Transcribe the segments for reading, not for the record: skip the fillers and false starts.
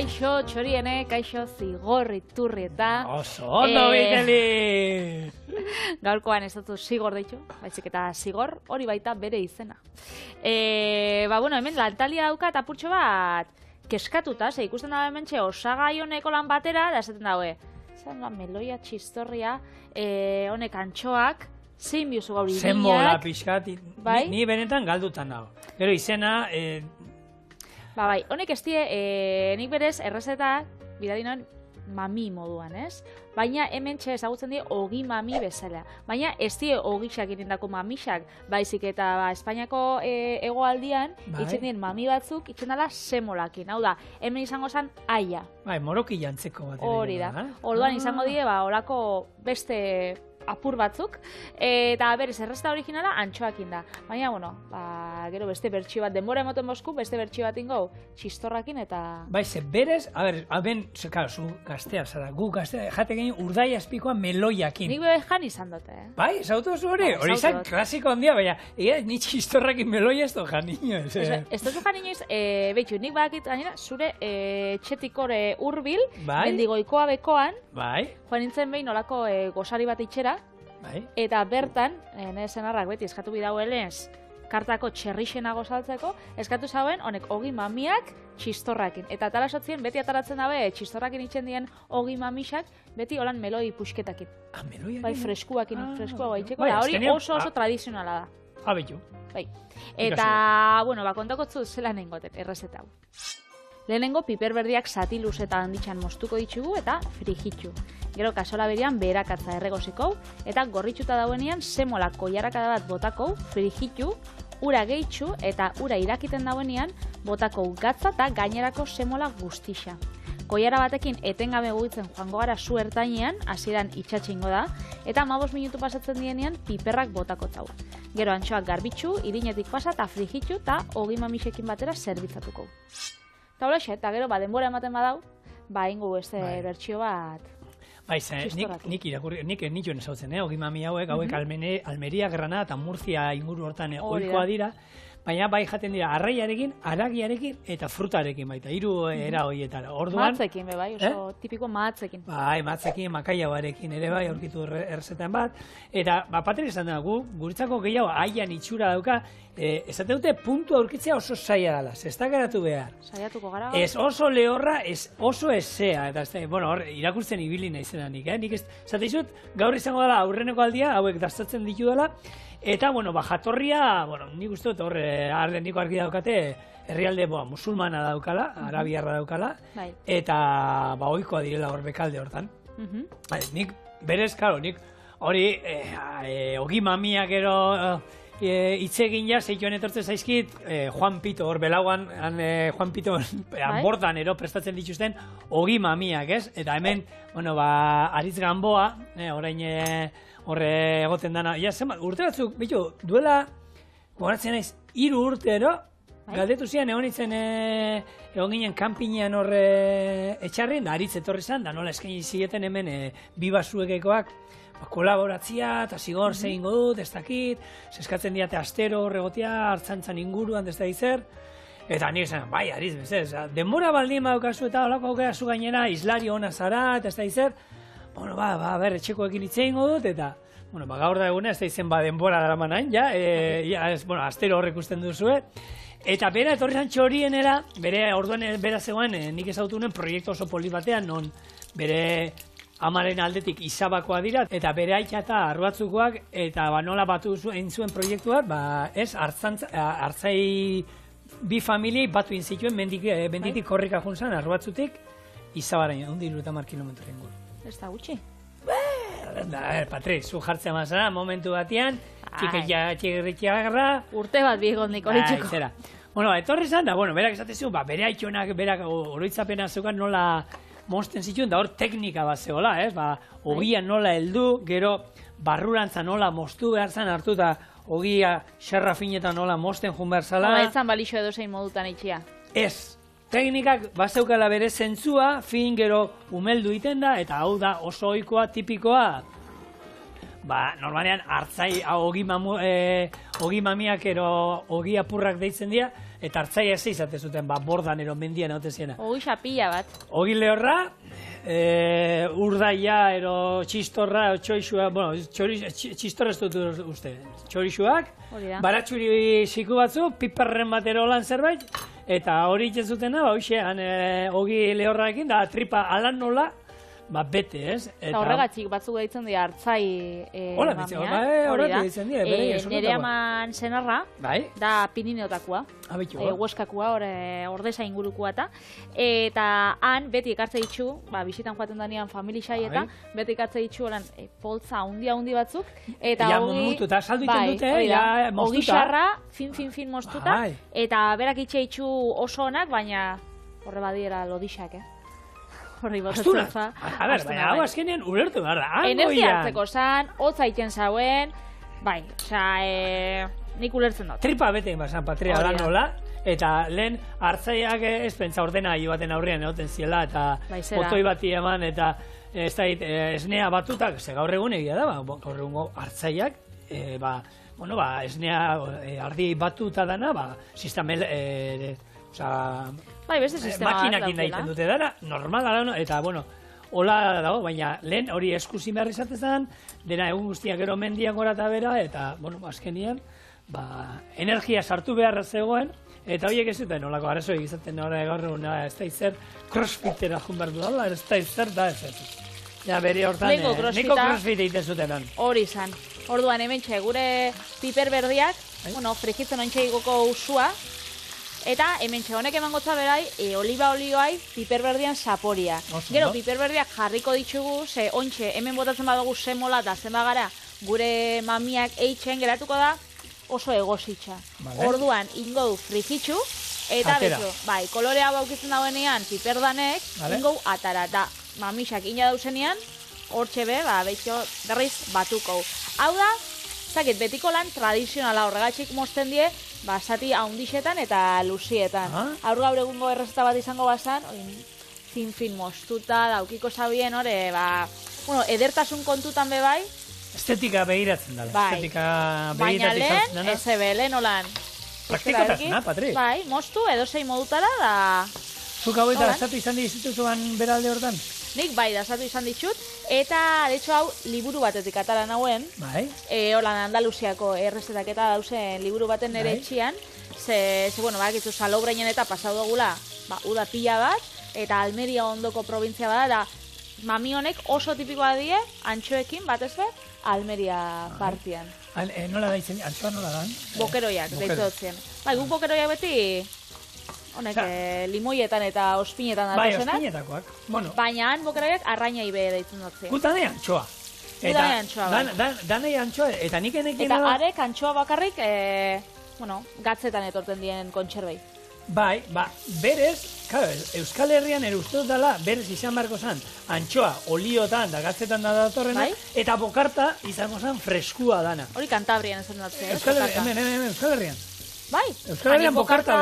Kaixo txoriene, kaixo zigor iturrieta. Oso ondo Beiteli! Gaurkoan ez dut zigor deitu, baizik eta zigor hori baita bere izena. Hemen lantalia daukat apurtxo bat keskatuta, ikusten dago hemen osagai honeko lan batera, da esaten daue. Zan meloia txistorria, honek antxoak, zein biuzu gaur iriak. Zen mola pixkat, ni benetan galdutan dago. Gero izena... honek ez die, nik berez errezeta bidadinoen mami moduan, ez? Baina hemen ezagutzen die ogi mami bezala. Baina ez die ogixak irindako mamixak, baizik eta Espainiako hegoaldian, itzen dien mami batzuk, itzen dela semolakin. Hau da, hemen izango zen aia. Moroki jantzeko bat. Hori da. Orduan izango die, horako beste apur batzuk, eta berez errezeta originala antxoakin da. Baina, gero beste bertxio bat, denbora emoten bosku, beste bertxio bat ingo, txistorrakin eta... Ze berez, zu gaztea zara, gu gaztea, jate genio urdai azpikoa meloiakin. Nik beha jan izan dute, Zautu zu hori? Hori izan klasiko handia, baina, ni txistorrakin meloia ez do jan inoiz. Ez dozu jan inoiz, betxu, nik badakit gainera, zure txetikore hurbil, mendigoikoa bekoan, joan nintzen behin olako gozari bat itxera, eta bertan, nire zenarrak beti eskatu bidau helenz, kartako txerrixena gozaltzeko, eskatu zauen honek ogi mamiak txistorrakin. Eta atarasotzien beti ataratzen dabe txistorrakin itxen dien ogi mamixak, beti holan meloi pusketakin. Meloiakin? Bai, freskuakin, freskua itxeko, da hori oso tradizionala da. Betu. Eta, kontakotzu zelan nengoten, errezeta hau. Lehenengo piper berdiak zati luze eta handitxan moztuko ditugu eta frijitu. Gero kasola berian beherakatza erregoziko, eta gorritxuta dauenean semola koiarakada bat botako, frijitu, ura gehitxu eta ura irakiten dauenean botako gatza eta gainerako semola guztixa. Koiara batekin etengabe gugitzen joango gara zu ertainean, hasieran itxatxingo da, eta 15 minutu pasatzen dienean piperrak botako tau. Gero antxoak garbitxu, irinetik pasa eta frijitu eta ogi mamixekin batera zerbitzatuko. Eta holaxe, eta gero denbora ematen badau, ingo beste bertsio bat. Nik nituen ezautzen, ogi mami hauek Almeria, Granada eta Murcia inguru hortan ohikoa dira, baina jaten dira arraiarekin, aragiarekin eta frutarekin baita, hiru era horietara. Matzekin, oso tipiko matzekin. Matzekin, makaiabarekin ere aurkitu errezetan bat. Eta, patera izan da, guretzako gehiago aian itxura dauka, esaten dute puntu aurkitzea oso zaila dela, ez da geratu behar. Saiatuko gara. Ez oso lehorra, ez oso ezea, eta hor, irakurtzen ibili naizena nik, nik esaten dizut, gaur izango dela aurreneko aldia, hauek dastatzen ditu dela, eta, jatorria, nik uste dut hor, ardendiko argi daukate, herrialde musulmana daukala, arabiarra daukala, eta ohikoa direla hor bekalde hortan. Nik, berez, nik hori, ogi mamiak gero itzegin zeituen etortzen zaizkit, Juan Pito, hor belauan, Juan Pito bordan ero prestatzen dituzten ogi mamiak, ez? Eta hemen, Aritz Gamboa, orain horre egoten dana, urte batzuk, duela, gogoratzen naiz, 3 urtero, galdetu zian, egon ginen kanpinean horre etxarren, da Aritz etorri zan, da nola eskaini zigeten hemen bibasuekekoak, kolaboratzia, eta zigor zein dut, ez dakit, zeskatzen diate astero horregotia, hartzantzan inguruan, ez da izer, eta nik esan, Aritz, bezez, denbora baldin badaukazu eta holako aukera zu gainera, islari hona zara, eta ez da izer, etxekoekin itzein dut, eta, gaur da eguna, ez da izen denbora dara manain, astero horrek usten duzue, eta bera etorri zan txorienera, orduan bera zegoen, nik ezautunen proiektu oso polit batean, non bere amaren aldetik izabakoa dira, eta bere aita eta arruatzukoak, eta nola batu zuen proiektuak, hartzai bi familiei batu inzituen, menditik korrika juntzan, arruatzutik, izabarain, 150 kilometro inguru. Ez da gutxi? Patri, zu jartzea mazara, momentu batean, txikirritxagarra... Urte bat biegon niko ditxeko. Etorri zan da, berak esatezio, bere aitxonak, berak oroitzapena zeukan nola mosten zituen, da hor teknika bat zegoela, ogia nola heldu, gero barrurantza nola mostu behar zan hartu, eta ogia xerra finetan nola mosten jun behar zala. Ez zan balixo edo zein modutan itxia. Ez. Teknikak bazeukala bere zentzua, fin gero umeldu iten da, eta hau da oso ohikoa, tipikoa, normalean hartzai, ogi mamiak ero ogi apurrak deitzen dira, eta hartzai ez izate zuten, bordan ero mendian haute ziena. Ogi xapilla bat. Ogi lehorra, urdaia, ero txistorra, txoixua, bueno, txistorra ez dut uste, txorixuak, baratxuri ziku batzu, piperren bat ero lan zerbait, eta hori itzen zutena, hoxean, ogi lehorraekin, da tripa alan nola, bete, ez? Eta horregatik batzuk deitzen dira hartzai mamiak. Horregatik deitzen dira, bere esokotakoa. Nere aman senarra, da Pirineotakoa, Hueskakoa, Ordesa ingurukua eta han beti ekartze ditu, bisitan joaten danean familia eta beti ekartze ditu poltza handi batzuk, eta ogi xarra, fin moztuta, eta berak itxe ditu oso onak, baina horre badiera lodixak, Astuna, baina hau azkenean ulertu behar da. Energia hartzeko zan, hotza iten zauen, bai, nik ulertzen dut. Tripa bete inbazan, Patria, da nola, eta lehen hartzaiak ez pentsa ordena baten aurrean egoten ziela, eta botoi bati eman, eta ez da esnea batutak, ze gaur egun egia da, gaur egun hartzaiak, esnea ardi batuta dana, sistamel, beste sistema makinakin daiten dute dara, normala da, eta, hola dago, baina lehen hori eskusin behar izatezan, dena egun guztiak gero mendian gora eta bera, eta, azkenian, energia sartu behar zegoen, eta horiek ez zuten, holako arazoik izaten gaur egun, ez da izer, crossfitera jun behar du dala, ez da izer, da ez ez. Ja, bere hortan, neko crossfit egiten zuten. Hori izan. Orduan, hemen gure piper berdiak, frijitzen ontsa igoko usua, eta hemen honek emangotza berai, oliba olioai piper berdian saporia. Gero, piper berdiak jarriko ditugu, ze ontxe hemen botatzen badugu semola eta zen bagara gure mamiak eitzen geratuko da oso egositza. Orduan, ingo du frijitzu, eta bezu, kolorea baukitzen dauenean piperdanek, ingo atara, eta mamisak ina dauzenean, hortxe behitxo berriz batuko. Hau da, zakit, betiko lan tradizionala horregatxik mozten die, zati haundixetan eta luzietan. Aur gaur egungo errezeta bat izango bazan, fin moztuta, daukiko zabien, edertasun kontutan bebai. Estetika behiratzen dala. Baina lehen, ez lehen olan. Praktikotasuna, Patri. Moztu edozein modutara da... Zuk hau eta dazatu izan dizituzuan beralde hortan? Nik dazatu izan ditut, eta de hecho hau liburu batetik atara nauen. Holan Andaluziako errezetak eta dauzen liburu baten nire etxian. Bakitzu Salobreinen eta pasau dugula, uda pila bat, eta Almeria ondoko provintzia bada, da mami honek oso tipikoa die, antxoekin batez Almeria partian. Nola da izen, antxoa nola da? Bokeroiak, deitzotzen. Guk bokeroiak beti... Honek, limoietan eta ospinetan datozenak. Ospinetakoak. Baina han bokeroiak arrainai behe deitzen dutzen. Gutanei antxoa. Gutanei antxoa. Danei antxoa, eta nik enekin... Eta arek antxoa bakarrik, gatzetan etorten dien kontserbei. Berez, Euskal Herrian eruztut dela, berez izan barko zan, antxoa oliotan da gatzetan da datorrena, eta bokarta izango zan freskua dana. Hori Kantabrian esan dutzen. Euskal Herrian. Euskal Herrian bokarta,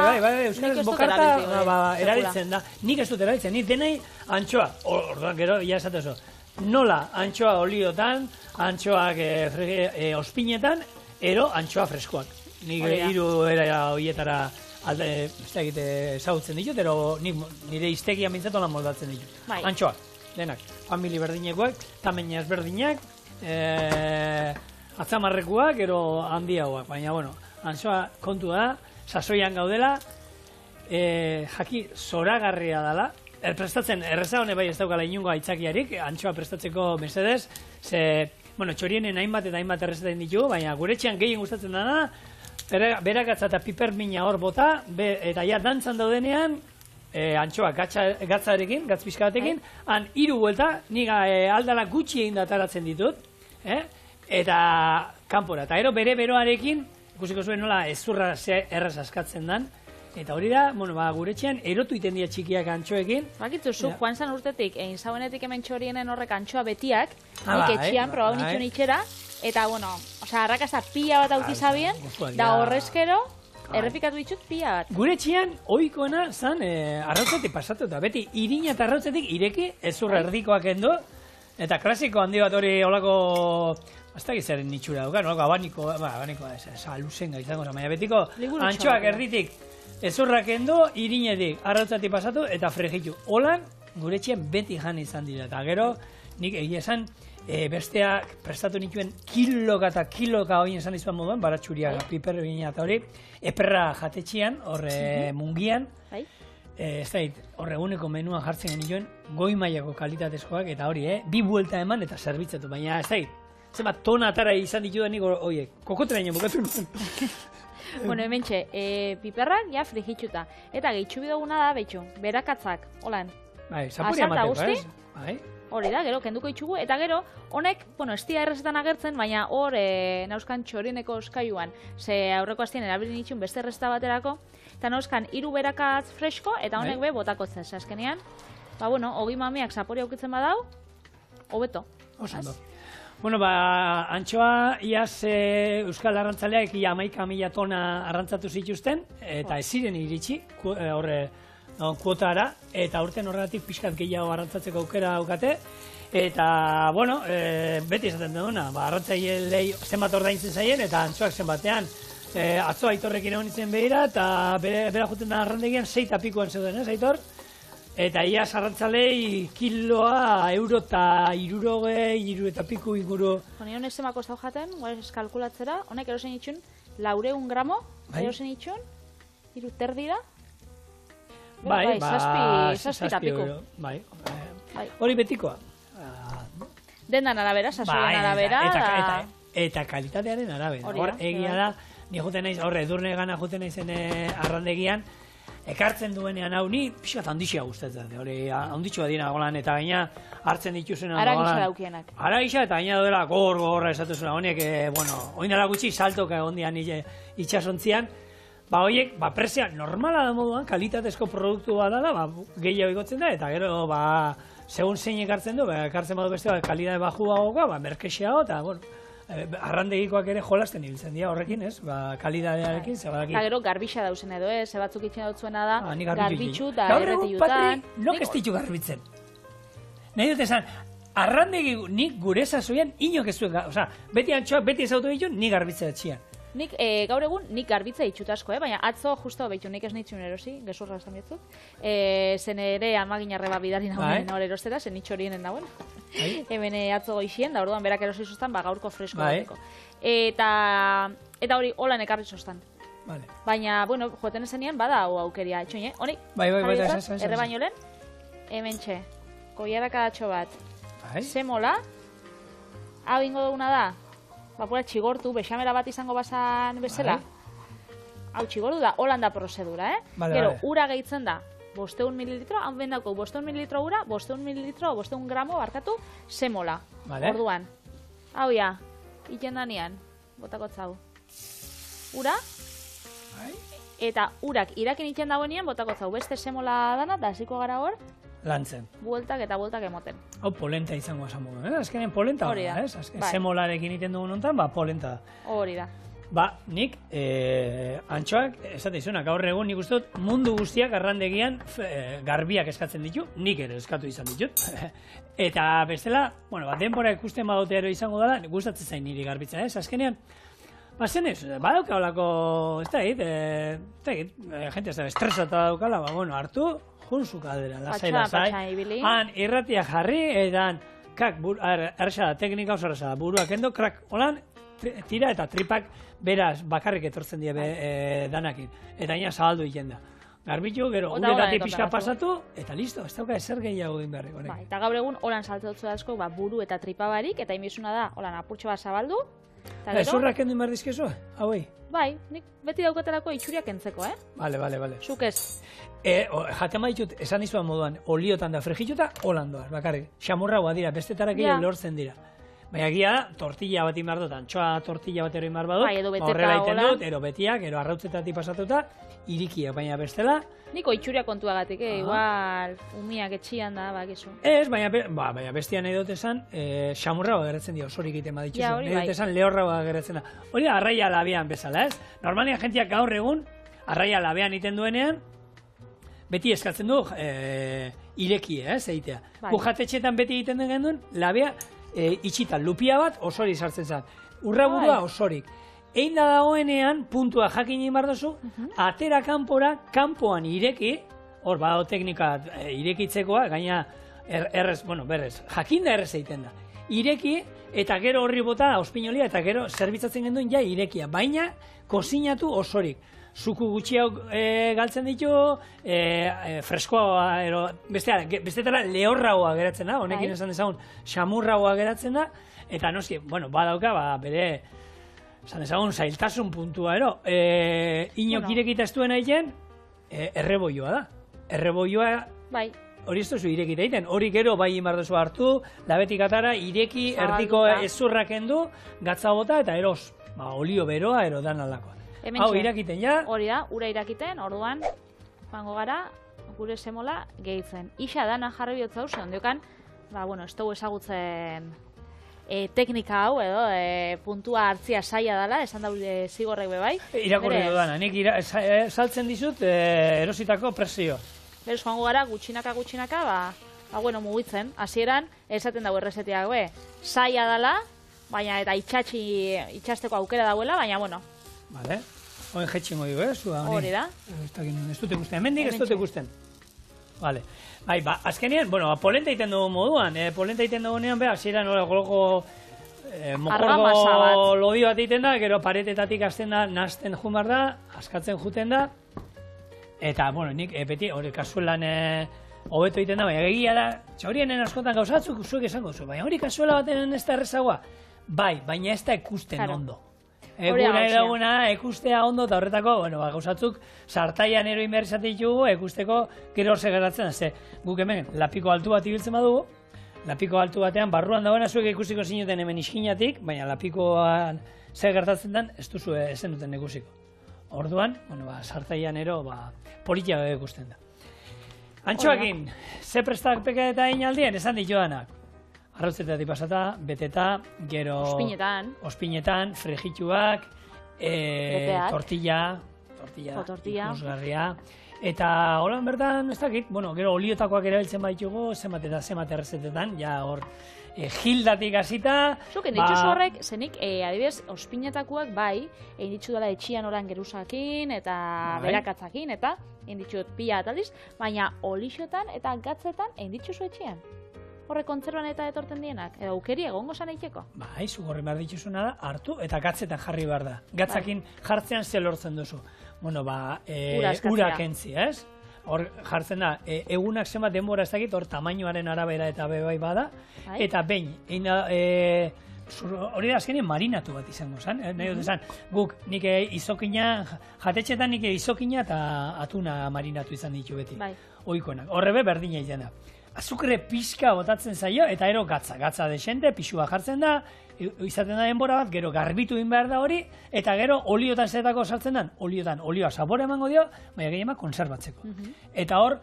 Euskal Herrian bokarta erabiltzen da. Nik ez dut erabiltzen, nik denei antxoa, orduan gero, ja esate oso, nola antxoa oliotan, antxoak ospinetan, ero antxoa freskoak. Nik hiru era horietara ezagutzen ditut, ero nire iztegia mintzatolan moldatzen ditut. Antxoak, denak, famili berdinekoak, tamaina ezberdinak, atzamarrekuak, ero handiagoak, baina, antxoa kontu da, sasoian gaudela, zoragarria dela, prestatzen, erreza hone bai ez daukala inungo aitzakiarik, antxoa prestatzeko mesedez, txorienen hainbat eta hainbat errezetain ditugu, baina gure etxean gehien gustatzen dena, berakatza eta pipermina hor bota, eta ja dantzan daudenean, antxoa gatzarekin, gatzpizka batekin, han 3 buelta, nik aldala gutxi egin dataratzen ditut, eta kanpora, eta ero bere beroarekin, ikusiko zuen nola ezurra erraz askatzen dan, eta hori da, gure etxean erotu iten dira txikiak antxoekin. Bakitzu, zu, joan zan urtetik, egin zauenetik hemen txorienen horrek antxoa betiak, nik etxian, probau nitxun itxera, eta, arrakazta pila bat auki zabien, da horrezkero, errepikatu ditut pila bat. Gure etxean, oikoena zan, arrautzetik pasatu, eta beti irina eta arrautzetik ireki, ezurra erdikoak endo, eta klasiko handi bat hori olako Hasta que zeren itxura dauka, no? Abanikoa luzenga izango zen, baina betiko Liburu antxoak txoak, erditik ezurrak endo, irinetik, arrautzatik pasatu, eta fregitu. Holan, gure etxean beti jan izan dira, eta gero, nik egia esan, besteak prestatu nituen kiloka eta kiloka hoien esan izan moduan, baratxuriak, piper bina eta hori, eperra jatetxian, horre mungian, ez da, horre eguneko menuan jartzen genituen, goi mailako kalitatezkoak, eta hori, bi buelta eman eta zerbitzatu, baina ez da, zenbat tona atara izan ditudan nik horiek, kokotrainen bukatu nuen. Bueno, hementxe, piperrak ja frigituta. Eta gehitxu bidoguna da, behitxu, berakatzak, holan. Bai, zapuria mateko, ez? Bai. Hori da, gero, kenduko itxugu, eta gero, honek, bueno, ez dira errezetan agertzen, baina hor, nauskan txorineko oskaiuan, ze aurreko astien erabilin itxun beste errezeta baterako, eta nauskan 3 berakatz fresko, eta honek be botako zen, azkenean, ba, bueno, ogi mamiak zaporia aukitzen badau, hobeto. Osando. Bueno, antxoa, iaz Euskal Arrantzaleak 11.000 tona arrantzatu zituzten, eta ez ziren iritsi, horre, kuotara, eta urten horregatik pixkat gehiago arrantzatzeko aukera daukate, eta, bueno, beti esaten duguna, arrantzailei zenbat ordaintzen zaien, eta antxoak zenbatean, atzo Aitorrekin egon nintzen behira, eta bera juten da arrandegian 6 eta pikoan zeuden, ez, Aitor? Eta ia sarrantzalei kiloa euro eta 60 eta piku inguru. Honi honek zemako ez dau jaten, guaz kalkulatzera, honek erosen itxun, 400 gramo, erosen itxun, 3 terdira. Bai, zazpi eta piku. Bai, hori betikoa. Dendan arabera, sasoian arabera. Eta kalitatearen arabera. Hor, egia da, ni juten naiz, horre, edurne gana juten naizen arrandegian, ekartzen duenean hau, ni pixkat handixia gustatzen. Hori, handixua dira golan, eta gaina hartzen dituzena. Ara gisa daukienak. Ara gisa, eta gaina duela gorra esatuzuna. Honek, bueno, oinala gutxi saltoka egon dian itxasontzian. Ba, horiek, prezia normala da moduan, kalitatezko produktu bat da, gehiago igotzen da, eta gero, segun zein ekartzen du, ekartzen badu beste, kalidade bajuagoa, merkexeago, eta, bueno, arrandegikoak ere jolasten ibiltzen dira horrekin, ez? Kalidadearekin, zebadaki. Eta gero, garbixa dauzen edo, ez? Batzuk itxen dautzuena da, garbitxu eta erretiutan. Gaur egun, Patri, nok ez ditu garbitzen. Nahi dut esan, arrandegi nik gure sasoian inok ez zuen, beti antxoak, beti ezautu ditu, nik garbitzea txian. Nik, gaur egun, nik garbitza itxut asko, baina atzo justo behitu nik ez nintzun erosi, gezurra esan dietzut. Zen ere amagin arreba bidari nagoen hor erostera, zen itxo horienen dagoen. Hemen atzo goixien, da orduan berak erosi zuztan, gaurko fresko bateko. Eta hori holan ekarri zuztan. Baina, bueno, joaten ezenean, bada hau aukeria, etxoin, honi? Bai, erre baino lehen, hemen txe, koiarakadatxo bat, zemola, hau ingo duguna da, pura txigortu, bexamela bat izango bazan bezala. Hau txigortu da, holan da prozedura, Gero, ura gehitzen da, 500 mililitro, hau bendako 500 mililitro ura, 500 mililitro, 500 gramo, barkatu, zemola. Orduan. Hau ja, iten danean, botakotzau. Ura, eta urak irakin iten dagoenean, botakotzau. Beste zemola dana, da hasiko gara hor, lantzen. Bueltak eta bueltak emoten. Hau polenta izango esan modu, azkenean polenta hori da, zemolarekin iten dugun honetan, polenta da. Hori da. Nik, antxoak, esate izunak, gaur egun nik uste dut, mundu guztiak arrandegian garbiak eskatzen ditu, nik ere eskatu izan ditut. Eta bestela, denbora ikusten badotero izango dela, gustatzen zain niri garbitzen, azkenean, zenez, badauka holako, ez da egit, jente estresata daukala, hartu, junzu kaldera, lasai. Han, irratia jarri, edan, erresa da, teknika oso erresa da, buruak endo, krak, holan, tira eta tripak beraz bakarrik etortzen dira danakin. Eta ina zabaldu egiten da. Garbitu, gero, uretatik pixka pasatu, eta listo, ez dauka ezer gehiago egin beharrik. Eta gaur egun, holan saltzotzu asko, buru eta tripa barik, eta inbizuna da, holan apurtxo bat zabaldu. Zurrak kendu behar dizkezu, hauei? Bai, nik beti daukatelako itxuriak entzeko, Bale. Zuk ez. Jaten baditut, esan izuan moduan, oliotan da fregituta, holan doaz, bakarrik. Xamurra dira, bestetarak ere lortzen dira. Baina gira da, tortilla bat inbar dut, antxoa tortilla bat ero inbar badut, horrela iten dut, ero betiak, ero arrautzetatik pasatuta, irikiak, baina bestela... Niko itxuria kontuagatik, igual, umiak etxian da, bakizu. Ez, baina bestia nahi dut esan, xamurra gerretzen dira, osorik egiten baditxuzu. Nahi dut esan, lehorra gerretzen da. Hori da, arraia labean bezala, ez? Normalian jentiak gaur egun, arraia labean iten duenean, beti eskatzen du, irekia, ez, egitea. Gujatetxetan beti egiten den genduen, labea, itxita, lupia bat osorik sartzen zen. Urraburua osorik. Egin da dagoenean, puntua jakin egin behar duzu, atera kanpora, kanpoan ireki, hor badao teknika irekitzekoa, gaina errez, berrez, jakin da errez egiten da. Ireki, eta gero horri bota ospinolia, eta gero zerbitzatzen genduen ja irekia, baina kozinatu osorik. Zuku gutxiago galtzen ditu, freskoa, bestetara lehorragoa geratzen da, honekin esan dezagun, xamurragoa geratzen da, eta noski, badauka, bere, esan dezagun, zailtasun puntua, inok irekita ez duen egiten, erreboioa da. Erreboioa, hori ez duzu irekita egiten, hori gero bai inbardozu hartu, labetik atara, ireki, erdiko ezurrak endu, gatza bota, eta eros, olio beroa, dan aldakoa. Hau, irakiten ja. Hori da, ura irakiten, orduan, joango gara, gure semola gehitzen. Ixa dana jarri bihotza hau, ondiokan, ez dugu ezagutzen teknika hau, puntua hartzia saia dela, esan daule zigorrek bebai. Irakurri dudana, nik saltzen dizut erositako presio. Berez, joango gara, gutxinaka, mugitzen, hasieran esaten dago errezetiak, saia dela, baina eta itxasteko aukera dauela, baina, Vale, hoen jetxingo dugu, hori da. Ez dute gusten, hemendik ez dute gusten. Vale, azkenean, polenta egiten dugu moduan, polenta egiten dugu nean, hasieran goloko mokordo lodi bat egiten da, gero paretetatik hasten da, nazten jumar da, askatzen juten da, eta, nik beti hori kasuelan hobeto egiten da, baina egia da, txaurienen askotan gauzatzuk zuek esango zu, baina hori kasuela baten ez da errezagoa, baina ez da ikusten ondo. Eguna edaguna, ikustea ondo, eta horretako, gauzatzuk, sartaian eroin behar izatea ditugu, ikusteko gero hor segeratzen, guk hemen lapiko altu bat ibiltzen badugu, lapiko altu batean, barruan dagoena zuek ikustiko zinuten hemen iskinatik, baina lapikoan segertatzen den, ez duzu ezen duten ikusiko. Orduan, sartaian ero, politia ikusten da. Antxoakin, ze prestak peka eta inaldien, esan ditudanak. Arrautzetatik pasata, beteta, gero... Ospinetan, frejituak, tortilla, ikusgarria. Eta holan bertan, ez dakit, gero oliotakoak erabiltzen baitugu, zenbat errezetetan, ja hor, gildatik hasita... Zuken dituz horrek, zenik, adibidez, ospinetakoak egin ditzu dela etxian oran geruzakin, eta berakatzakin, eta egin ditut pila ataliz, baina olixotan eta gatzetan egin dituzu etxian. Horre kontzerban eta etorten dienak, edo aukeri egongo zan eiteko? Zugorri behar dituzuna da, hartu eta gatzetan jarri behar da. Gatzakin jartzean ze lortzen duzu. Ura kentzi, ez? Hor jartzen da, egunak zenbat denbora ez dakit, hor tamainoaren arabera eta bebai bada, eta behin, hori da azkenean marinatu bat izango zen, nahi dut esan, guk nik izokina, jatetxetan nik izokina eta atuna marinatu izan ditu beti, oikonak. Horrebe berdina izan da. Azukre pixka botatzen zaio, eta ero gatza desente, pixua jartzen da, izaten da denbora bat, gero garbitu egin behar da hori, eta gero oliotan zetako sartzen da, olioa sabore emango dio, baina gehiamak konserbatzeko. Eta hor,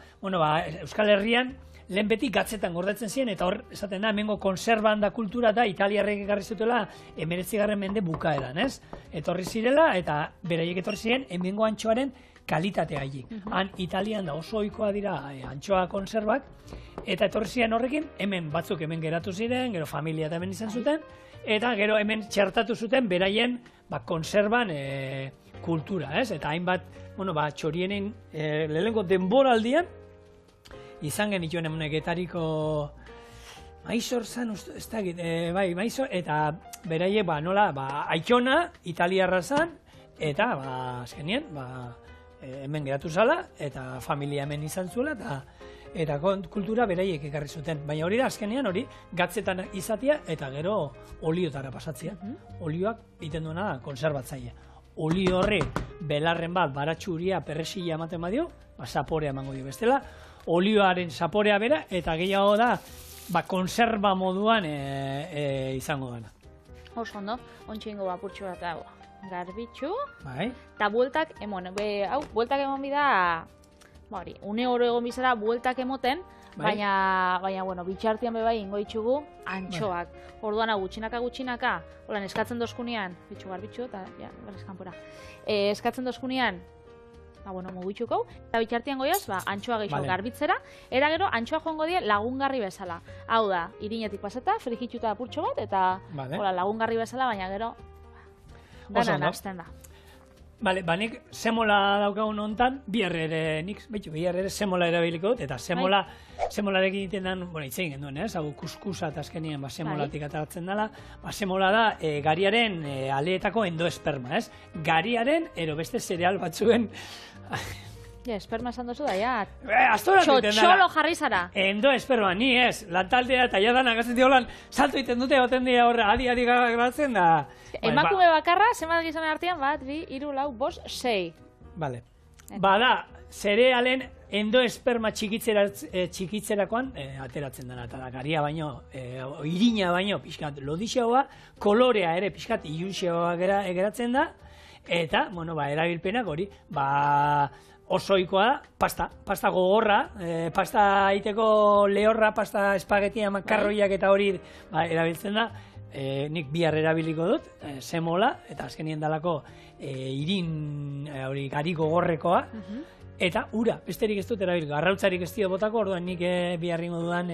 Euskal Herrian, lehen beti gatzetan gordetzen ziren, eta hor, esaten da, hemengo konserban da kultura da, italiarrek ekarri zutela, 19. mende bukaeran, ez? Etorri zirela, eta beraiek etorri ziren, hemengo antxoaren kalitatea haiek. Han Italian da oso ohikoa dira antxoa konserbak, eta etorri ziren horrekin, hemen batzuk hemen geratu ziren, gero familia eta hemen izan zuten, eta gero hemen txertatu zuten beraien konserban kultura, ez? Eta hainbat, txorienen lehenengo denboraldian, izan genituen hemen getariko maizor zan, ez dakit, maizor, eta beraiek, aitona, italiarra zan, eta, azkenien, hemen geratu zala, eta familia hemen izan zuela, eta kultura beraiek ekarri zuten. Baina hori da, azkenean hori, gatzetan izatea, eta gero oliotara pasatzea. Olioak egiten duena da, konserbatzaile. Olio horri, belarren bat, baratxuria, perresila ematen badio, zaporea emango dio bestela, olioaren zaporea bera, eta gehiago da, konserba moduan izango dena. Oso ondo, ontsingo bapurtxo bat dago. Garbitxu, eta bueltak emon, bueltak emon bida, une oro egon bizara bueltak emoten, baina, bitxartian bebai ingo itxugu antxoak. Orduan gutxinaka, holan eskatzen dozkunean, bitxu garbitxu eta, berrez kanpora, eskatzen dozkunean, mugitxuko, eta bitxartian goiaz, antxoa gehiago garbitzera, era gero, antxoa joango die lagungarri bezala. Hau da, irinetik pasata, frijituta apurtxo bat, eta lagungarri bezala, baina gero, dana nazten da. Bale, nik semola daukagun hontan, bihar ere semola erabiliko dut, eta semolarekin egiten den, itzein genduen, hau kuskusa eta azkenien semolatik ataratzen dela, semola da gariaren aleetako endoesperma, ez? Gariaren, ero beste zereal batzuen... Esperma esan duzu da, ja, txotxolo jarri zara. Endoesperma, ni ez, lantaldea eta jadan agatzen diolan, salto iten dute, goten dira horre, adi grabatzen da... Emakume bakarra, zenbat gizonen artean, 1, 2, 3, 4, 5, 6. Bale. Bada, zerealen endoesperma txikitzerakoan ateratzen dena, eta da, garia baino, irina baino, pixkat lodixeoa, kolorea ere pixkat iluxeoa geratzen da, eta, erabilpenak hori, osoikoa da, pasta gogorra, pasta aiteko lehorra, pasta espagetia, makarroiak eta hori erabiltzen da, nik bihar erabiliko dut, semola, eta azkenien dalako gari gogorrekoa, eta ura, besterik ez dut erabiliko, arrautzarik ez dio botako, orduan nik biharringo dudan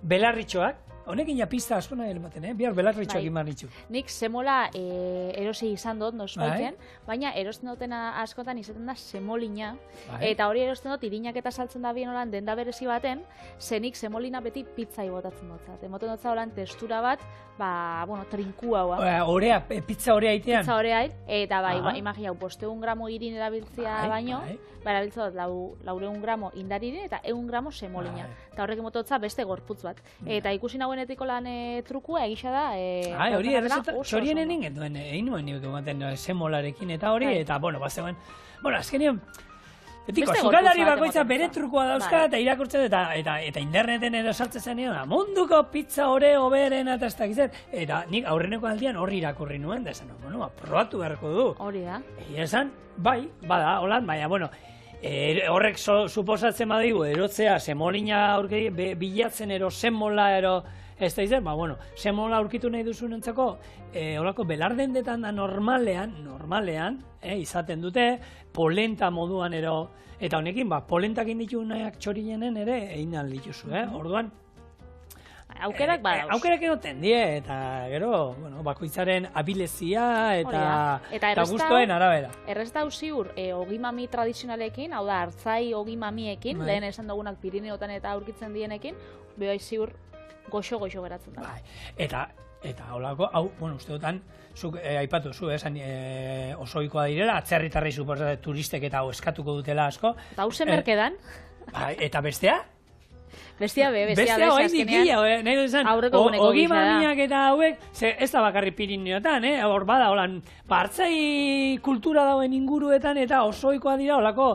belarritxoak, honekin ja pista asko nahi ematen, bihar belarritxoak iman ditu. Nik semola erosi izan dut, nosbaiten, baina erosten duten askotan izaten da semolina, eta hori erosten dut irinak eta saltzen da bien holan denda berezi baten, zenik semolina beti pizzai botatzen dutzat. Emoten dutza holan textura bat, trinkua hoa. Pizza orea itean? Pizza orea eta imagina, 500 gramo irin erabiltzia baino, erabiltza dut 400 gramo indaririn eta 100 gramo semolina. Eta horrek emoten dutza beste gorputz bat. Eta ikusi nagoenetiko lan trukua egisa da... Hori, txorien egin nuen nire semolarekin eta hori, eta, bazegoen, azkenien, sukalari bakoitza bere trukoa dauzka, eta irakurtzen, eta interneten ero sartzen zenean, munduko pizza ore oberen eta ez dakizet, eta nik aurreneko aldian horri irakurri nuen, da esan, probatu beharko du. Hori da. Egia esan, bada, holan, baina, horrek suposatzen badigu, erotzea, semolina bilatzen ero, semola ero, ez da izan, semola aurkitu nahi duzun entzako, holako belardendetan da normalean, izaten dute, polenta moduan ero, eta honekin, polentak inditu nahiak txorienen ere, egin aldituzu, orduan, aukerak badauz. Aukerak enoten die, eta gero, bakoitzaren abilezia eta gustoen arabera. Errezta ziur, ogimami tradizionalekin, hau da, hartzai ogimamiekin, lehen esan dugunak Pirineotan eta aurkitzen dienekin, behoi ziur goxo-goxo geratzen da. Eta holako, hau, uste dutan, zuk aipatu zu, osoikoa direla, atzerritarrei suposatzen turistek eta hau eskatuko dutela asko. Eta hau zemerkedan? Eta bestea? Bestia azkenean, nahi dut esan, ogimamiak eta hauek, ez da bakarri Pirineotan, hor bada, holan, hartzai kultura dauen inguruetan, eta osoikoa dira, holako,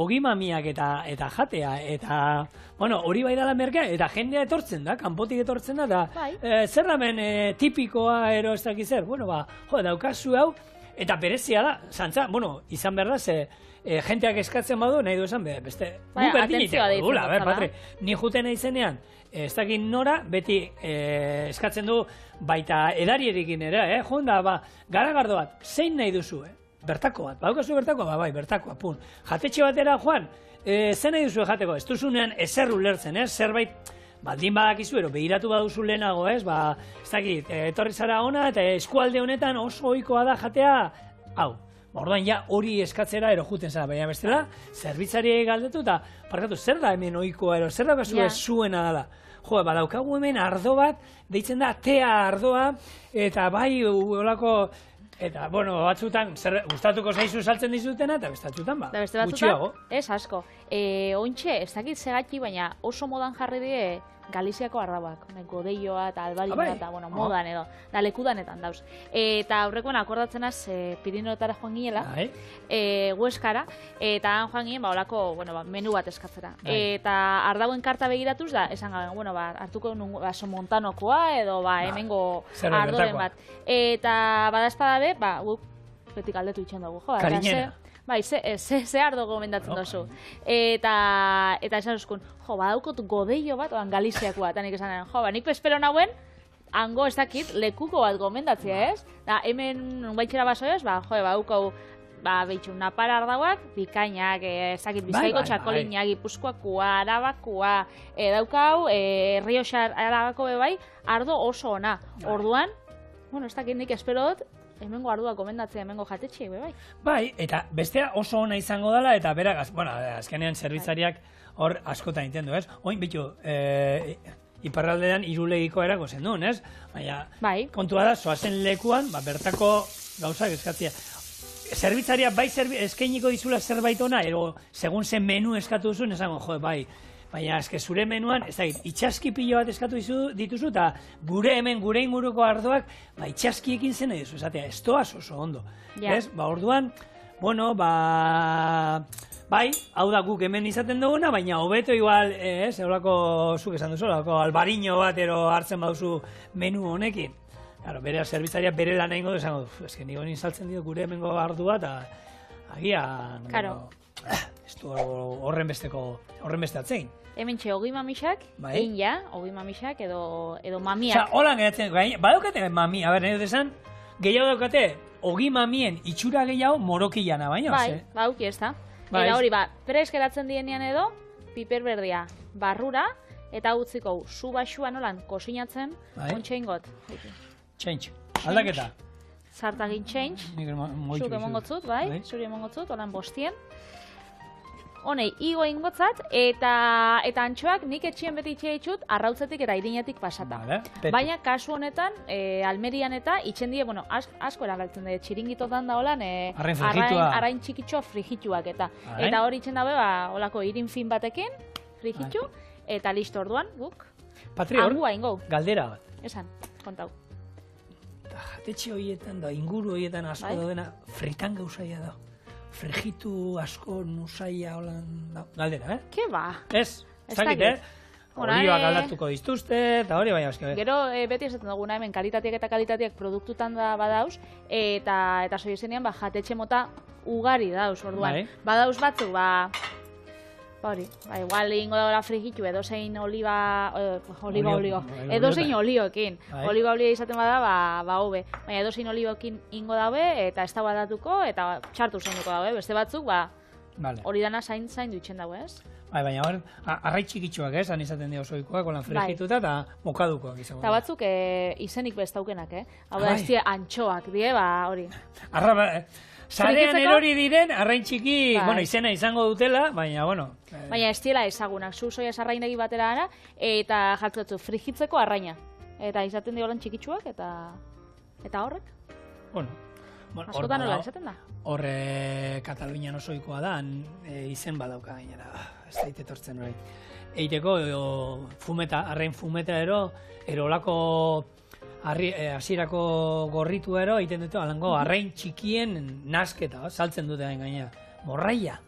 ogimamiak eta jatea, eta, hori bai dala merkea, eta jendea etortzen da, kanpotik etortzen da, eta zer ramen tipikoa, ero ez dakizzer, daukazu hau, eta berezia da, zantza, izan behar da, jenteak eskatzen badu, nahi du esan, beste, gu berdinitek dugula, ni juten izenean, ez dakit nora, beti eskatzen du, baita edarierikin ere, jonda, garagardo bat, zein nahi duzu, bertako bat, badukazu bertakoa, bertakoa, jatetxe batera, joan, zen nahi duzu jateko, ez duzunean ezer ulertzen, zerbait, baldin badakizu, behiratu baduzu lehenago, ez dakit, etorri zara ona, eta eskualde honetan oso ohikoa da jatea, hau. Orduan ja hori eskatzera ero juten zara, baina bestela, zerbitzari galdetu eta, parkatu, zer da hemen ohikoa ero, zer daukazu ez zuena dela. Badaukagu hemen ardo bat, deitzen da tea ardoa, eta olako, eta, batzutan, gustatuko zaizu saltzen dizutena, eta bestatzutan, gutxiago. Ez asko. Ointxe, ez dakit segati, baina oso modan jarri die Galiziako arrabak, godeioa eta albarina eta, modan edo, da lekudanetan dauz. Eta aurrekoan akordatzen az, Pirineotara joan ginela, Hueskara, eta han joan ginen, olako, menu bat eskatzera. Eta ardauen karta begiratuz da, esan gaben, hartuko somontanokoa edo, hemengo ardoren bat. Eta badazpada be, guk betik aldetu itxen dugu, Kariñena. Ze ardo gomendatzen dozu. Eta esan euskun, badaukot godeio bat, Galiziakoa, eta nik esan, nik espero nauen, hango ez dakit, lekuko bat gomendatzea, ez? Hemen baitxera basoez, badaukau behitxu, naparar dauak, bikainak, ezakit, Bizkaiko txakolinak, Gipuzkoakua, Arabakua, daukau, Errioxar Arabako bebai, ardo oso ona. Orduan, bueno, ez dakit nik espero dut, hemengo ardua komendatzea hemengo jatetxe, bai. Bai, eta bestea oso ona izango dela, eta berak, bueno, azkenean zerbitzariak hor askotan intendu, ez? Oin, bitu, iparraldean irulegiko erako zen duen, ez? Baina, kontua da, zoazen lekuan, bertako gauzak eskatzea. Zerbitzaria bai eskainiko dizula zerbait ona, ero, segun zen menu eskatu duzun, esango, jo, bai, baina eske zure menuan, ez dakit, itxaski pilo bat eskatu dituzu, eta gure hemen, gure inguruko ardoak, itxaskiekin zen edizu, esatea, ez doaz oso ondo. Ez? Orduan, bueno, bai, hau da guk hemen izaten duguna, baina hobeto igual, ez, eurako, zuk esan duzu, albariño bat ero hartzen bauzu menu honekin. Claro, bere zerbitzaria bere lan egingo du, esango du, eske nigo saltzen dio gure hemengo ardua, eta agian, ez du horren beste atzein. Hemen txe, ogi mamisak, egin ja, ogi mamisak edo mamiak. Osa, holan geratzen, badaukate mami, nahi dut esan, gehiago daukate, ogi mamien itxura gehiago morokillana baino, bai, bauki ez da. Eta hori, prest geratzen dienean edo, piper berdia barrura, eta utziko zu baxua nolan kosinatzen, ontsa ingot. Change, aldaketa. Zartagin change, zuk emongotzut, bai, zuri emongotzut, holan bostien. Honei, igo ingotzat, eta antxoak nik etxien beti itxea itxut, arrautzetik eta irinetik pasata. Baina, kasu honetan, Almerian eta itxendie, bueno, asko eragaltzen dut, txiringitotan da holan, arrain txikitxo frigituak eta hori itxen dabe, holako irin fin batekin, frigitu, eta listo orduan, guk. Patrior, galdera bat. Esan, kontau. Jatetxe horietan da, inguru horietan asko daudena, fritan gauzaia da. Frigitu asko nusaia holan da. Galdera, Ke ba? Ez dakit, Olioak aldatuko dituzte, eta hori baina eske. Gero, beti esaten duguna hemen, kalitateak eta kalitateak produktutan da badauz, eta soizenean jatetxe mota ugari dauz, orduan. Badauz batzuk, hori, igual ingo dagoela frigitu edozein edozein olioekin. Oliba izaten bada, hobe. Baina edozein olioekin ingo dabe, eta ez da badatuko, eta txartu zainduko dabe. Beste batzuk, hori dana zain duitzen dago, ez? Baina hor, arrai txikitxoak, han izaten dira osoikoak, holan frigituta, eta mokadukoak izango. Eta batzuk izenik bestaukenak, Hau da, ez dira antxoak, hori. Zarean erori diren, arrain txiki, izena izango dutela, baina, Baina ez dira ezagunak, zu soia arrainegi batera gara, eta jartzatzu frigitzeko arraina. Eta izaten dira txikitsuak, eta horrek. Askotan nola izaten da? Horre Katalunian osoikoa da, izen badauka gainera, ez da itetortzen hori. Eiteko, arrain fumeta erolako hasierako gorritu ero, egiten dute, alango, arrain txikien nasketa, saltzen dute gainera. Morraia.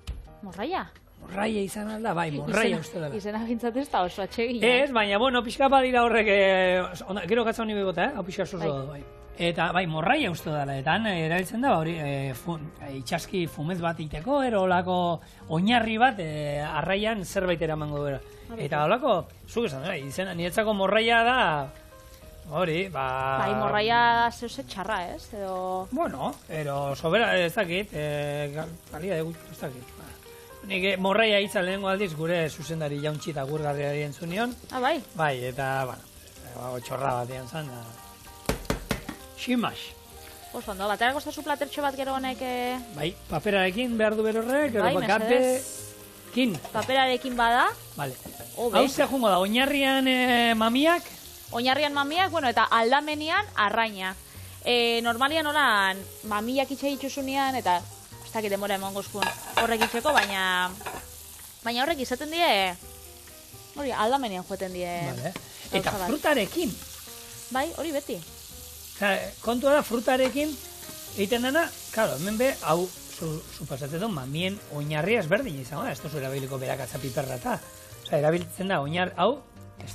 Morraia? Morraia izan alda, bai, morraia uste dela. Izena bintzat ez da oso atxegina. Ez, baina, pixka badira horrek, gero gatza honi begota, hau pixka zozo da, bai. Eta, bai, morraia uste dela, eta erabiltzen da, hori, itxaski fumez bat iteko, olako oinarri bat, arraian zerbait eramango duela. Eta olako, zuk esan, izena, niretzako morraia da, hori, Bai, morraia zeuse txarra, ez? Sobera ez dakit, galia dugu ez dakit. Nik morraia hitza lehenengo aldiz gure zuzendari jauntxi eta gurgarriari entzunion. Bai? Bai, eta, txorra bat egan zan. Ximax. Oso, ondo, baterako zazu platertxo bat gero honek... Bai, paperarekin behar du berorrek, gero bakatekin. Paperarekin bada. Vale. Hau ze jungo da, oinarrian mamiak? Oinarrian mamiak, eta aldamenian arraina. Normalian holan mamiak itxe itxusunean, eta ez dakit demora eman gozkun horrek itxeko, baina horrek izaten die, hori aldamenian joeten die. Eta frutarekin? Bai, hori beti. Kontua da, frutarekin egiten dena, claro, hemen be, hau, zu pasatzen du, mamien oinarria ezberdin izan, ez duzu erabiliko berakatza piperra eta, erabiltzen da, hau,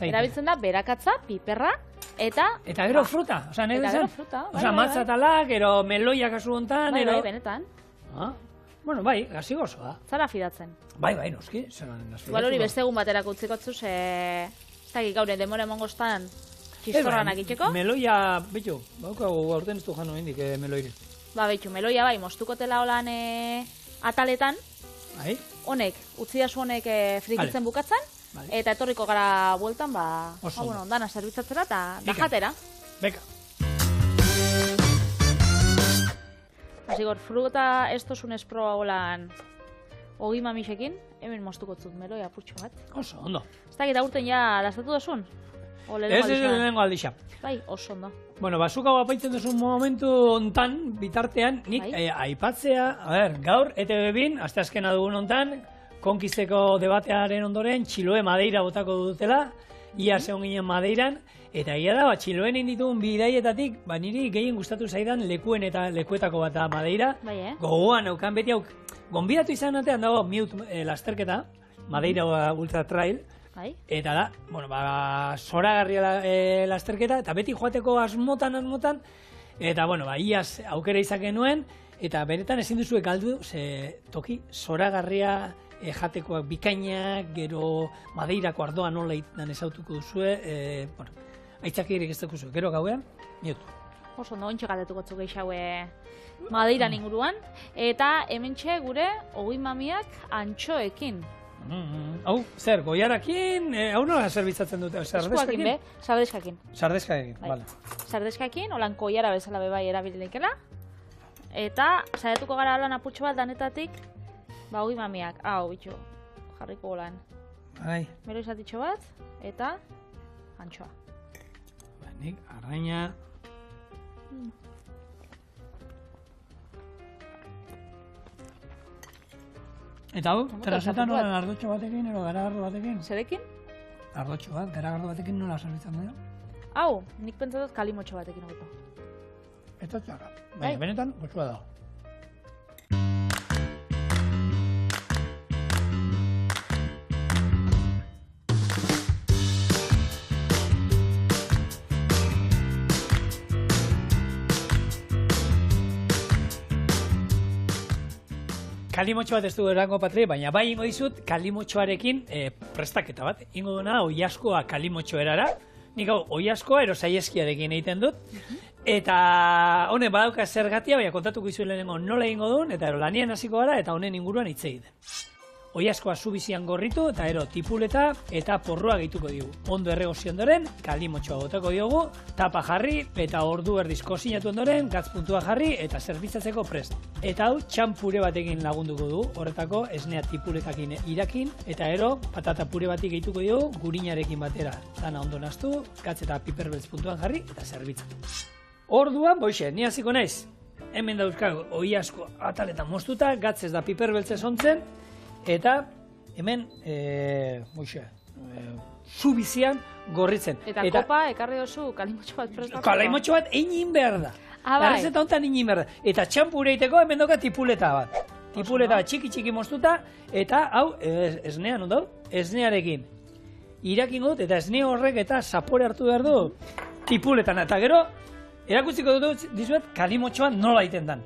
erabiltzen da berakatza, piperra, eta... Eta gero fruta, eta gero fruta. Matzatalak, gero meloiak asu hontan, Bai, benetan. Bai, gazi gozoa. Zara fidatzen. Bai, noski. Igual hori beste egun baterako utzikotzuz, ez dakik gaur, demora emongostan txistorranak itxeko. Meloia, bitu, baukagu aurten ez du jano indik meloiri. Ba, behitu, meloia bai, mostukotela holan ataletan, Bai? honek, utzidazu honek frikitzen bukatzen, eta etorriko gara bueltan, bueno, dana zerbitzatzera eta jatera. Beka. Zigor, fruta ez tozun esproa holan ogi mamisekin, hemen mostukotzut meloia apurtxo bat. Oso, ondo. Ez dakit aurten ja lastatu dozun? Ez lehenengo aldixa. Bai, oso ondo. Bueno, bazuk hau apaitzen duzun momentu hontan, bitartean, nik aipatzea, gaur, ETV-bin, asteazkena dugun hontan, konkisteko debatearen ondoren, Txiloe Madeira botako dutela, ia zeon ginen Madeiran, eta ia da, Txiloen inditun bidaietatik, niri gehien gustatu zaidan lekuen eta lekuetako bat da Madeira. Gogoan, eukan beti hau, gonbidatu izan atean dago Mute lasterketa, Madeira Ultra Trail, eta da, bueno, zoragarria lasterketa, eta beti joateko asmotan, eta, bueno, iaz aukera izake nuen, eta benetan ezin duzuek galdu, ze toki zoragarria jatekoak bikainak, gero Madeirako ardoa nola iten ezautuko duzue, bueno, aitzakirik ez duzu, gero gauean, Mute. Oso ondo, ontsa galdetuko zu gehiago Madeiran inguruan, eta hementxe gure ogi mamiak antxoekin. Hau, zer, goiarakin, hau nola zerbitzatzen dute? Eskuakin be, sardeskakin. Sardeskakin, bale. Sardeskakin, holan koiara bezala bebai erabilikela. Eta, saiatuko gara holan apurtxo bat danetatik, ogi mamiak, hau, bitxo, jarriko holan. Mero izatitxo bat, eta antxoa. Nik, arraina... Eta hau, terrazetan nola ardotxo batekin, ero garagardo batekin? Zerekin? Ardotxo bat, garagardo batekin nola zerbitzen dira? Hau, nik pentsatut kalimotxo batekin hobeto. Eta txarra. Baina, benetan, gotzua dago. Kalimotxo bat ez du erango Patri, baina bai ingo dizut kalimotxoarekin prestaketa bat. Ingo duna oiaskoa kalimotxo erara. Nik hau oiaskoa ero saieskiarekin egiten dut. Eta honen badauka zergatia, baina kontatuko izu lehenengo nola egingo duen, eta ero lanian hasiko gara eta honen inguruan hitz egiten. Oiaskoa zubizian gorritu eta ero tipuleta eta porroa gehituko diogu. Ondo erregozi ondoren, kalimotxoa botako diogu, tapa jarri eta ordu erdiz kozinatu ondoren, gatz puntua jarri eta zerbitzatzeko prest. Eta hau txampure batekin lagunduko du, horretako esnea tipuletakin irakin, eta ero patata pure batik gehituko diogu gurinarekin batera. Dana ondo naztu, gatz eta piperbeltz puntuan jarri eta zerbitzatu. Orduan, boixe, ni hasiko naiz. Hemen dauzkago oiasko ataletan moztuta, gatzez da piperbeltzez ontzen, eta hemen, zubizian gorritzen. Eta kopa, ekarri dozu kalimotxo bat prestatzeko? Kalimotxo bat egin behar da. Garrezeta honetan egin behar da. Eta txampure egiteko hemen doka tipuleta bat. Tipuleta txiki moztuta, eta hau, esnea, non dau? Esnearekin. Irakin dut, eta esne horrek eta zapore hartu behar du tipuletan. Eta gero, erakutziko dut dizuet kalimotxoa nola egiten dan.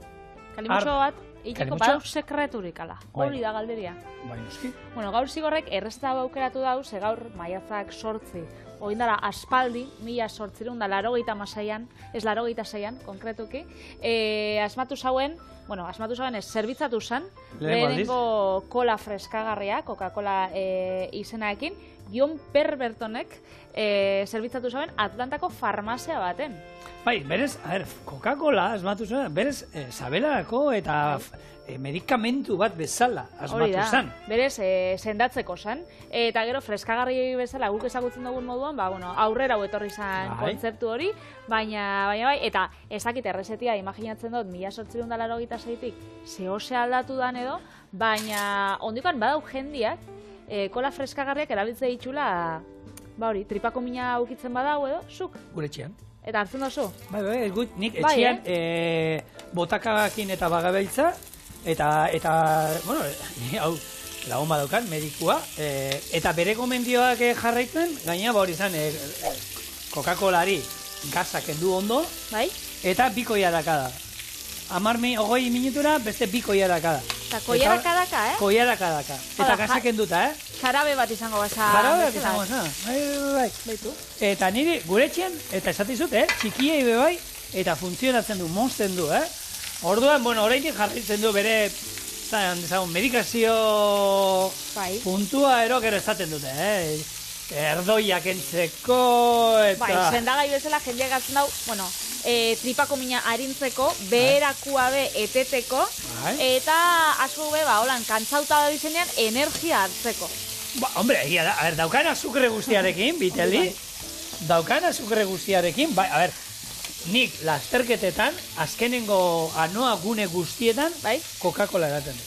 Kalimotxo bat, iteko badau sekreturik ala. Hori da galderia. Bai, noski. Bueno, gaur zigorrek errezeta aukeratu dau, ze gaur maiatzak 8. Oindala aspaldi, 1886an, ez 86an, konkretuki, asmatu zauen ez, zerbitzatu zen, lehenengo kola freskagarria, Coca-Cola izenaekin, Jon Perbertonek zerbitzatu zauen Atlantako farmazia baten. Bai, berez, Coca-Cola asmatu zen, berez, sabelarako eta medikamentu bat bezala asmatu zen. Berez, sendatzeko zen, eta gero freskagarri bezala guk ezagutzen dugun moduan, aurrera etorri zen kontzeptu hori, baina bai, eta ezakit errezetia imaginatzen dut 1886tik zehose aldatu dan edo, baina ondikoan badau jendiak, kola freskagarriak erabiltze ditxula, tripako mina aukitzen badau edo, zuk? Gure etxean. Eta hartzen dozu? Bai, nik etxean botakakin eta bagabeltza, eta, bueno, hau, lagun badaukan, medikua, eta bere gomendioak jarraitzen, gaina hori izan, Coca-Colari gazak endu ondo, eta biko jarakada. 20 minutura, beste biko jarakada. Eta koiarakadaka, Koiarakadaka. Eta gazak enduta, Jarabe bat izango baza. Jarabe bat izango baza. Bai. Baitu. Eta niri, gure etxean, eta esatizut, txikiei bebai, eta funtzionatzen du, monsten du, Orduan, bueno, oraindik jarraitzen du bere medikazio puntua ero gero esaten dute, erdoiak entzeko, eta... Bai, sendagai bezala jendeak hartzen dau, bueno, tripako mina arintzeko, beherakua be eteteko, eta asko be, holan, kantzauta da bizenean, energia hartzeko. Ba, hombre, egia da, daukan azukre guztiarekin, Biteli, daukan azukre guztiarekin, bai, a ber, nik lasterketetan, azkenengo anoa gune guztietan, Coca-Cola eraten du.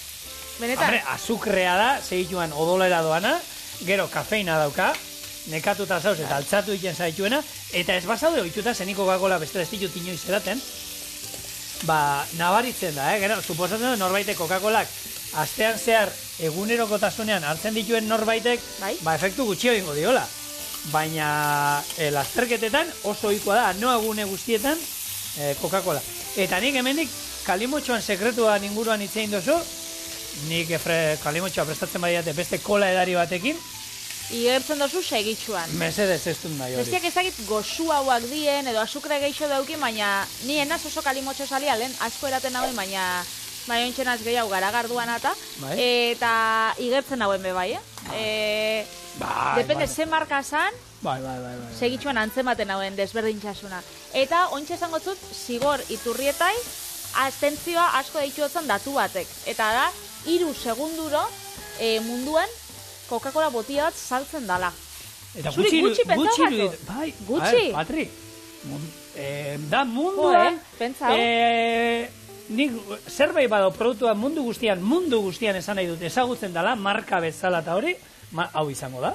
Benetan? Hombre, azukrea da, segituan odolera doana, gero kafeina dauka, nekatuta zauz eta altzatu egiten zaituena, eta ez bazaude oituta zeniko Coca-Cola bestela ez ditut inoiz eraten, ba, nabaritzen da, gero, suposatzen da norbaitek Coca-Colak astean zehar egunerokotasunean hartzen dituen norbaitek, ba, efektu gutxi egingo diola. Baina lasterketetan oso ohikoa da, anoa gune guztietan Coca-Cola. Eta nik hemendik kalimotxoan sekretuan inguruan itzein dozu, nik kalimotxoa prestatzen badiate beste kola edari batekin, igertzen dozu segitxuan. Mesedez ez dut nahi hori. Bestiak ezagit gozu hauak dien, edo azukre geixo daukin, baina ni enaz oso kalimotxo salia, lehen asko eraten hauen, baina ontsenaz gehiago garagarduan eta igertzen hauen bebai, depende ze marka zan, segitxuan antzematen hauen desberdintxasuna. Eta ontsa esango zut, zigor iturrietai, astentzioa asko deituotzen datu batek. Eta da, 3 segunduro munduan Coca-Cola botia bat saltzen dala. Eta gutxi pentsatu? Bai, gutxi? Patri, da munduan, nik zerbait bado produktua mundu guztian esan nahi dut, ezagutzen dala, marka bezala eta hori, hau izango da.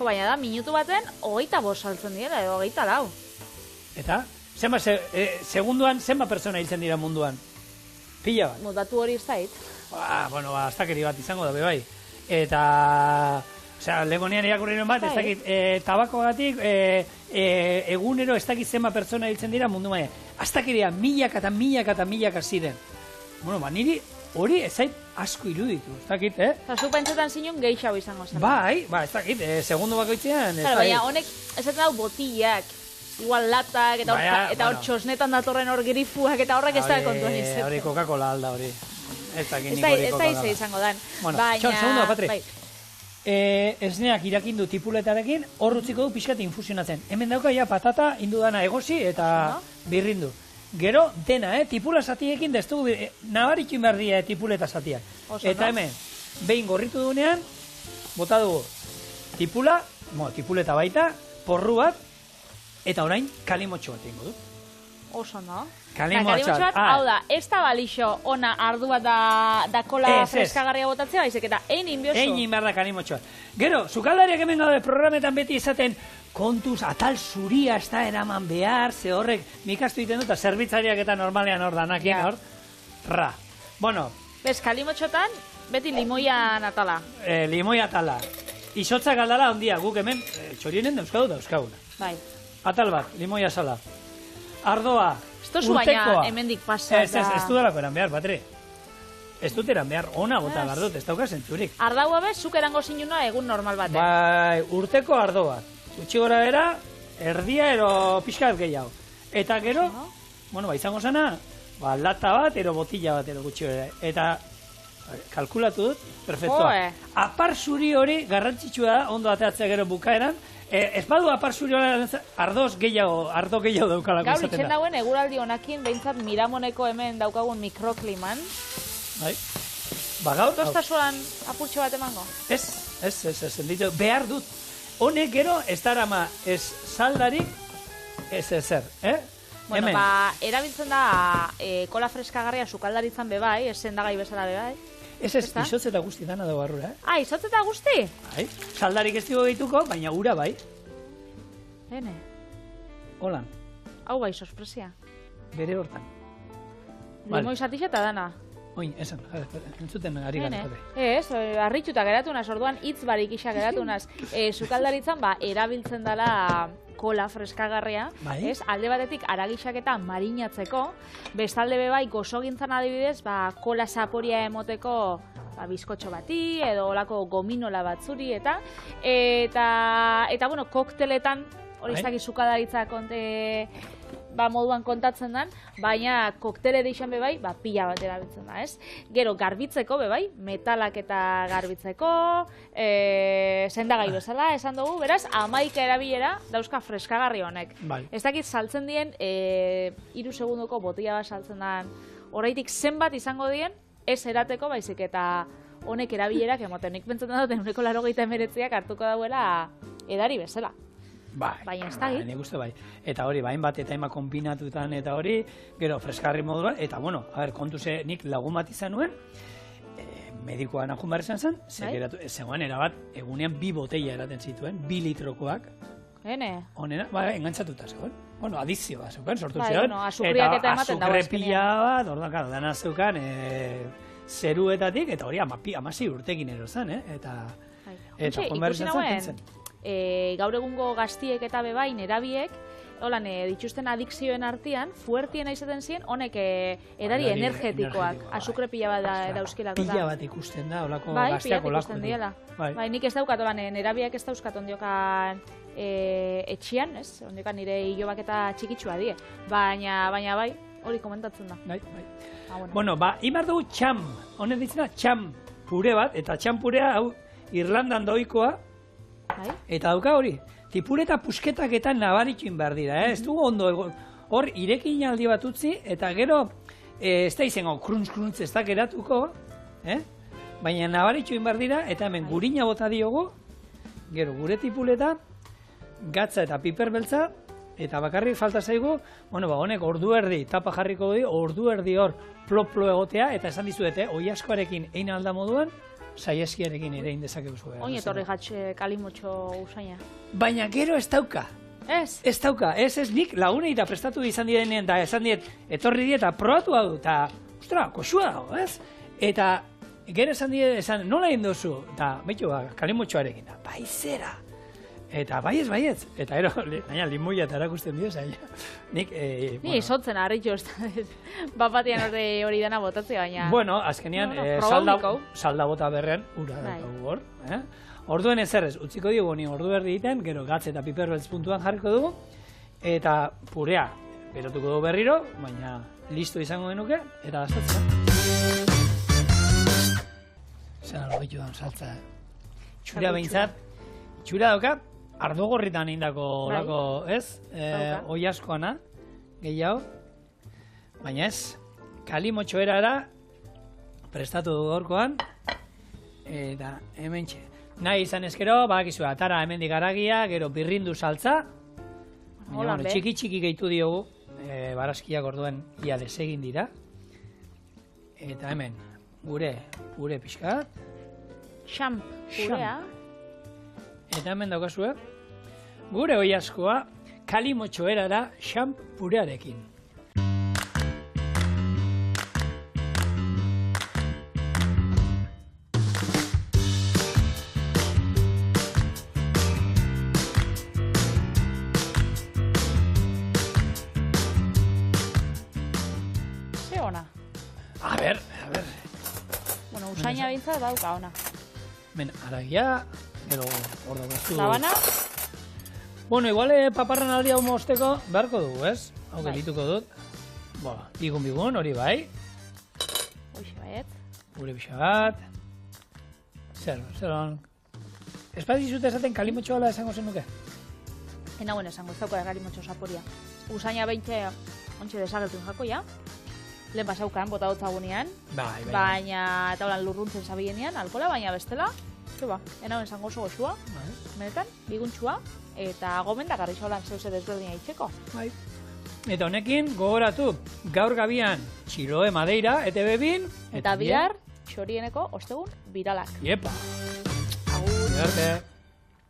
Baina da, minutu baten, 25 saltzen dira, edo 24. Eta, segunduan, zenba pertsona hiltzen dira munduan? Pila bat? Datu hori ez zait. Bueno, aztakeri bat izango da, bebai. Eta, legonean irakurri bat, ez dakit, tabakoagatik, egunero ez dakit zenba pertsona hiltzen dira mundu maia. Aztakeria, milaka eta milaka ziren. Bueno, niri hori ez zait asko iruditu, ez dakit, Zu pentsetan zinun geixau izango zen. Bai, ez dakit, segundu bakoitzean. Baina honek, ez dut dau botillak, igual latak, eta hor txosnetan datorren hor grifuak, eta horrek ez da kontuan izan. Hori Coca-Cola alda hori. Ez da izango dan. Segundu, Patri. Esneak irakindu tipuletarekin, hor utziko du pixkat infusionatzen. Hemen dauka ja patata indudana egosi eta birrindu. Gero, dena, tipula zatiekin destu, nabaritu behar dira tipuleta zatiak. Eta hemen, behin gorritu dunean, bota dugu tipuleta baita, porru bat, eta orain kalimotxo bat ingo du. Oso, no? Kalimotxo bat, hau da, ez da balixo ona ardu bat da kola freskagarria botatzea, baizik eta egin biozu. Egin behar da kalimotxo bat. Gero, sukaldariak hemen gaude programetan beti izaten, kontuz, atal zuria ez da eraman behar, ze horrek, mikastu egiten dut, zerbitzariak eta normalean hor danakin, hor, ra. Bueno. Bez, kalimotxotan, beti limoian atala. Limoia atala. Izotzak aldala ondia, guk hemen, txorienen dauzkaguna. Bai. Atal bat, limoia sala. Ardoa, urtekoa. Baina hemendik pasa. Ez du dalako eran behar, Patri. Ez dut eran behar, ona bota behar dut, ez dauka zentzurik. Ardaua bez, zuk erango zinuna egun normal baten. Bai, urteko ardo bat. Gutxi gora bera, erdia ero pixkat gehiago. Eta gero, bueno, izango zena, lata bat, ero botilla bat, ero gutxi bera. Eta, kalkulatu dut, perfektua. Apar zuri hori garrantzitsua da, ondo ateatzea gero bukaeran, ez badu apar zuri hori ardo gehiago daukalako izaten da. Gaur itxen dauen, eguraldi honakin, behintzat Miramoneko hemen daukagun mikrokliman. Bai. Gaur... Tostasuan apurtxo bat emango? Ez, behar dut. Honek gero, ez darama ez saldarik, ez ezer, Bueno, erabiltzen da kola freskagarria sukaldaritzan bebai, ez zendagai bezala bebai. Ez, izotz eta guzti dana dago barrura, izotz eta guzti? Bai, saldarik ez digo gehituko, baina ura bai. Hene. Holan. Hau bai, sorpresia. Bere hortan. Limoi zatixa eta dana. Oin, esan, entzuten ari gara. Ez, harrituta geratu naz, orduan hitz barik isa geratu naz. Sukaldaritzan, erabiltzen dela kola freskagarria, alde batetik aragixak eta marinatzeko, bestalde bebai gozogintzan adibidez, kola zaporia emoteko bizkotxo bati, edo olako gominola batzuri, eta bueno, kokteletan, hori izaki sukaldaritzak moduan kontatzen dan, baina koktele deixan bebai, pila bat erabiltzen da, ez? Gero, garbitzeko bebai, metalak eta garbitzeko, sendagai bezala, esan dugu, beraz, 11 erabilera dauzka freskagarri honek. Ez dakit saltzen dien, 3 segundoko botila bat saltzen dan, horreitik zenbat izango dien, ez erateko, baizik eta honek erabilerak emoten. Nik pentsatzen dut, 189ak hartuko dauela edari bezala. Baina ez da, nik uste bai. Eta hori, bain bat eta ema kombinatutan eta hori, gero freskarri moduan, eta bueno, kontu ze nik lagun bat izan nuen, medikoa najun behar izan zen, zegoen erabat, egunean 2 botella eraten zituen, 2 litrokoak. Honena, engantzatuta zegoen. Bueno, adizioa zeukan, sortu zegoen. Azukriak eta ematen dago azukre pila bat, orduan, claro, dana zeukan, zeruetatik, eta hori 16 urtekin erozan, eta ikusi nagoen, gaur egungo gaztiek eta bebain erabiek, holan, dituzten adikzioen artean, fuertiena izaten ziren, honek edari energetikoak, azukre pila bat dauzkilako. Pila bat ikusten da, holako gazteak holako. Ikusten diela. Nik ez daukat, holan, erabiak ez dauzkat ondiokan etxian, ez? Ondiokan nire hilobak eta txikitsua die. Baina bai, hori komentatzen da. Bueno, imar dugu txam, honen ditzena txam pure bat, eta txam purea, hau, Irlandan doikoa, eta dauka hori, tipure eta pusketak eta nabaritxuin behar dira, ez dugu ondo, hor irekin aldi bat utzi, eta gero, ez da izango, kruntz ez da geratuko, baina nabaritxuin behar dira, eta hemen gurina bota diogu, gero gure tipuleta, gatza eta piper beltza, eta bakarrik falta zaigu, honek ordu erdi, tapa jarriko du, ordu erdi hor plo egotea, eta esan dizuete, oi askoarekin ein alda moduan, saieskiarekin ere indezakegu zuen. Oin etorri jatxe kalimotxo usaina. Baina gero ez dauka. Ez dauka, ez nik lagunei eta prestatu izan direnean, eta esan diet, etorri diet, eta probatu hau, eta, ostra, kosua dago, ez? Eta gero esan diet, nola egin duzu, eta behitu kalimotxoarekin, baizera. Eta baiez, eta ero, baina limuia eta erakusten dio, nik... Ni izotzen harritxo, bapatian hori dena botatzea, baina... Bueno, azkenean, salda bota berrean, ura daukagu hor. Orduen ezerrez, utziko dugu ni ordu berdi egiten, gero gatz eta piper beltz puntuan jarriko dugu, eta purea berotuko dugu berriro, baina listo izango genuke, eta gaztatzea. Zer algoitu da, saltza. Txura behintzat, txura dauka, ardogorritan indako olako, ez? Oi askoana, gehiago. Baina ez, kalimotxoerara prestatu dugu gorkoan. Eta hemen txe. Nahi izan ezkero, badakizu, atara hemendik haragia, gero birrindu saltza. Txiki gehitu diogu, barazkiak orduen ia desegin dira. Eta hemen, gure pixkat. Xamp, gurea. Eta hemen daukazue, gure oi askoa kalimotxoerara xamp purearekin. Ze ona? A ber. Bueno, usaina bintzat dauka ona. Ben, aragia, gero hor daukazu... Labana? Bueno, igual paparran aldi hau mozteko beharko dugu, ez? Hau gelituko dut. Bigun, hori bai. Hoxe baiet. Gure pixa bat. Zer hon. Ez bat dizute esaten kalimotxoala esango zenuke? Enagoen esango, ez dauka kalimotxo saporia. Usaina beintxe, ontxe desagertun jako, ja? Lehen pasaukan, bota dotzagunean. Baina, eta holan lurruntzen zabienean, alkola, baina bestela. Enagoen esango oso goxua. Benetan, biguntxua. Eta gomendagarri xolan zeuse desberdina itxeko. Eta honekin, gogoratu, gaur gabian Txiloe Madeira, ETV-bin. Eta bihar, txorieneko ostegun biralak. Iepa! Agur!